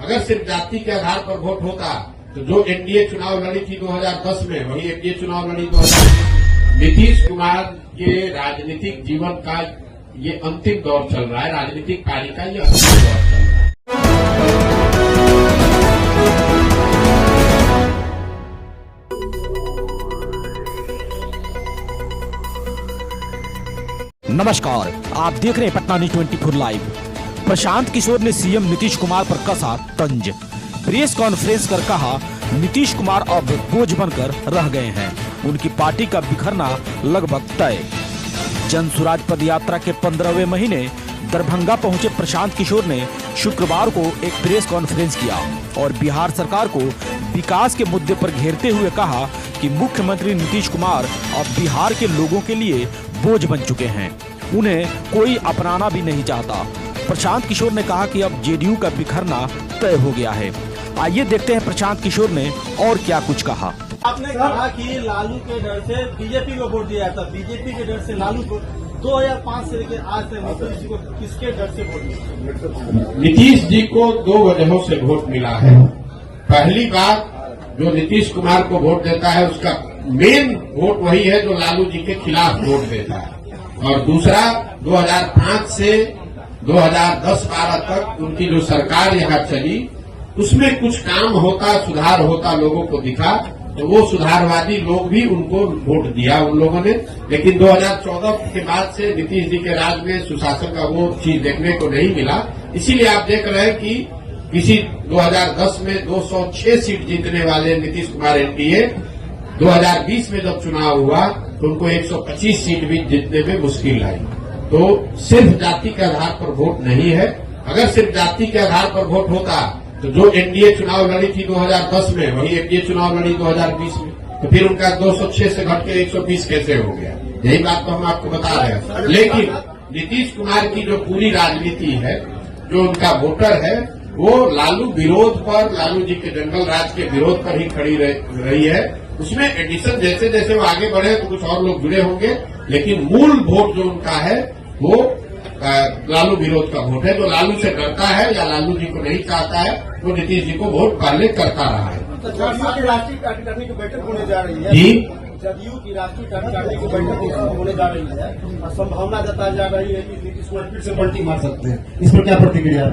अगर सिर्फ जाति के आधार पर वोट होता तो जो एनडीए चुनाव लड़ी थी 2010 में वही एनडीए चुनाव लड़ी 2019। नीतीश कुमार के राजनीतिक जीवन का ये अंतिम दौर चल रहा है, राजनीतिक कार्य का ये अंतिम दौर चल रहा है। नमस्कार, आप देख रहे हैं पटना न्यूज़ 24 लाइव। प्रशांत किशोर ने सीएम नीतीश कुमार पर कसा तंज। प्रेस कॉन्फ्रेंस कर कहा नीतीश कुमार अब बोझ बनकर रह गए हैं, उनकी पार्टी का बिखरना लगभग तय। जन सुराज पद यात्रा के 15वें महीने दरभंगा पहुंचे प्रशांत किशोर ने शुक्रवार को एक प्रेस कॉन्फ्रेंस किया और बिहार सरकार को विकास के मुद्दे पर घेरते हुए कहा कि मुख्यमंत्री नीतीश कुमार अब बिहार के लोगों के लिए बोझ बन चुके हैं, उन्हें कोई अपनाना भी नहीं चाहता। प्रशांत किशोर ने कहा कि अब जेडीयू का बिखरना तय हो गया है। आइए देखते हैं प्रशांत किशोर ने और क्या कुछ कहा। आपने कहा कि लालू के डर से बीजेपी को वोट दिया था, बीजेपी के डर से लालू को 2005 से लेकर आज तक नीतीश जी को किसके डर से वोट मिला? नीतीश जी को दो वजहों से वोट मिला है। पहली बात, जो नीतीश कुमार को वोट देता है उसका मेन वोट वही है जो लालू जी के खिलाफ वोट देता है। और दूसरा, 2005 से 2010-12 तक उनकी जो सरकार यहाँ चली उसमें कुछ काम होता, सुधार होता लोगों को दिखा, तो वो सुधारवादी लोग भी उनको वोट दिया उन लोगों ने। लेकिन 2014 के बाद से नीतीश जी के राज में सुशासन का वो चीज देखने को नहीं मिला। इसीलिए आप देख रहे हैं कि किसी 2010 में 206 सीट जीतने वाले नीतीश कुमार एनडीए 2020 में जब चुनाव हुआ तो उनको 125 सीट भी जीतने में मुश्किल आई। तो सिर्फ जाति के आधार पर वोट नहीं है। अगर सिर्फ जाति के आधार पर वोट होता तो जो एनडीए चुनाव लड़ी थी 2010 में वही एनडीए चुनाव लड़ी 2020 में, तो फिर उनका 206 से घट के 120 कैसे हो गया? यही बात तो हम आपको बता रहे हैं। लेकिन नीतीश कुमार की जो पूरी राजनीति है, जो उनका वोटर है, वो लालू विरोध पर, लालू जी के जंगल राज के विरोध पर ही खड़ी रही है। उसमें एडिशन जैसे जैसे वो आगे बढ़े तो कुछ और लोग जुड़े होंगे, लेकिन मूल वोट जो उनका है वो लालू विरोध का वोट है। जो लालू से डरता है या लालू जी को नहीं चाहता है वो नीतीश जी को वोट पहले करता रहा है। जदयू की राष्ट्रीय कार्यकारिणी की बैठक होने जा रही है जी, जदयू की राष्ट्रीय कार्यकारिणी की बैठक होने जा रही है और संभावना जताई जा रही है कि नीतीश कुमार फिर से पलटी मार सकते हैं। इस पर क्या प्रतिक्रिया?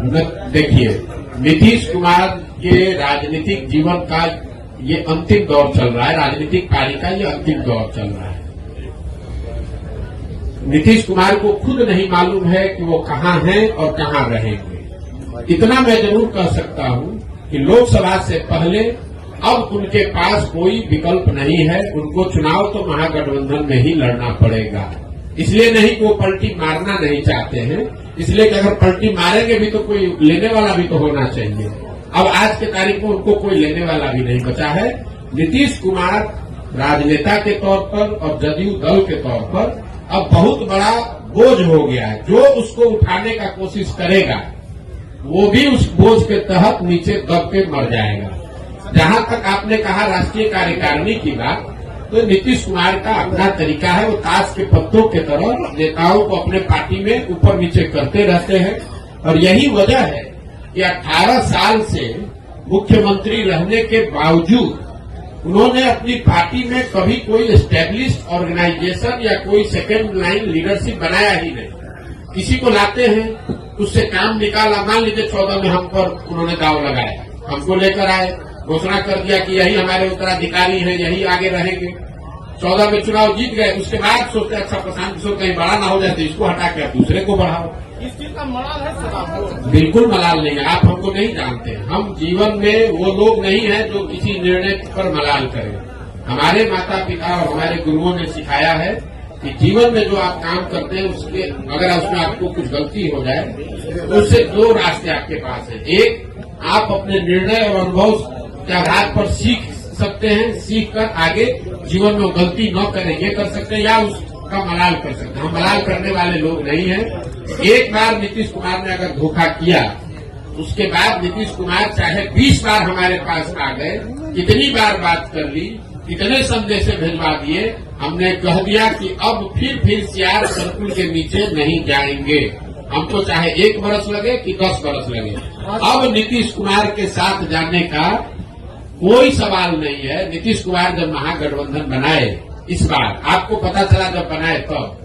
देखिए, नीतीश कुमार के राजनीतिक जीवन का ये अंतिम दौर चल रहा है, राजनीतिक कार्य का ये अंतिम दौर चल रहा है। नीतीश कुमार को खुद नहीं मालूम है कि वो कहाँ हैं और कहाँ रहेंगे। इतना मैं जरूर कह सकता हूँ कि लोकसभा से पहले अब उनके पास कोई विकल्प नहीं है। उनको चुनाव तो महागठबंधन में ही लड़ना पड़ेगा। इसलिए नहीं कि वो पलटी मारना नहीं चाहते हैं, इसलिए कि अगर पलटी मारेंगे भी तो कोई लेने वाला भी तो होना चाहिए। अब आज के तारीख में उनको कोई लेने वाला भी नहीं बचा है। नीतीश कुमार राजनेता के तौर पर और जदयू दल के तौर पर अब बहुत बड़ा बोझ हो गया है। जो उसको उठाने का कोशिश करेगा वो भी उस बोझ के तहत नीचे दब के मर जाएगा। जहां तक आपने कहा राष्ट्रीय कार्यकारिणी की बात, तो नीतीश कुमार का अपना तरीका है, वो ताश के पत्तों के तरह नेताओं को अपने पार्टी में ऊपर नीचे करते रहते हैं। और यही वजह है कि 18 साल से मुख्यमंत्री रहने के बावजूद उन्होंने अपनी पार्टी में कभी कोई एस्टेब्लिश्ड ऑर्गेनाइजेशन या कोई सेकेंड लाइन लीडरशिप बनाया ही नहीं। किसी को लाते हैं, उससे काम निकाला। मान लीजिए 14 में हम पर उन्होंने दाव लगाया, हमको लेकर आए, घोषणा कर दिया कि यही हमारे उत्तराधिकारी हैं, यही आगे रहेंगे। 14 में चुनाव जीत गए, उसके बाद सोचते अच्छा प्रशांत किशोर कहीं बड़ा ना हो जाए तो इसको हटा के दूसरे को बढ़ाओ। इस चीज का मलाल है सर? बिल्कुल मलाल नहीं है। आप हमको नहीं जानते। हम जीवन में वो लोग नहीं हैं जो किसी निर्णय पर मलाल करें। हमारे माता पिता और हमारे गुरुओं ने सिखाया है कि जीवन में जो आप काम करते हैं उसके अगर उसमें आपको कुछ गलती हो जाए तो उससे दो रास्ते आपके पास है। एक, आप अपने निर्णय और अनुभव के आधार पर सीख सकते हैं, सीख कर आगे जीवन में गलती न करें ये कर सकते हैं, या उसका मलाल कर सकते हैं। हम मलाल करने वाले लोग नहीं हैं। एक बार नीतीश कुमार ने अगर धोखा किया, उसके बाद नीतीश कुमार चाहे 20 बार हमारे पास आ गए, कितनी बार बात कर ली, कितने संदेश भिजवा दिए, हमने कह दिया कि अब फिर सियार सर्कुल के नीचे नहीं जाएंगे। हमको चाहे 1 बरस लगे कि 10 बरस लगे, अब नीतीश कुमार के साथ जाने का कोई सवाल नहीं है। नीतीश कुमार जब महागठबंधन बनाए इस बार, आपको पता चला जब बनाए तब,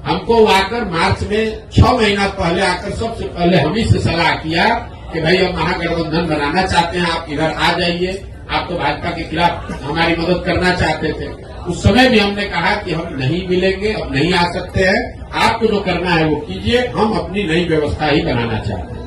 हमको आकर मार्च में 6 महीना पहले आकर सबसे पहले हम ही से सलाह किया कि भाई हम महागठबंधन बनाना चाहते हैं, आप इधर आ जाइए, आप तो भाजपा के खिलाफ हमारी मदद करना चाहते थे। उस समय भी हमने कहा कि हम नहीं मिलेंगे, अब नहीं आ सकते हैं, आपको जो करना है वो कीजिए, हम अपनी नई व्यवस्था ही बनाना चाहते हैं।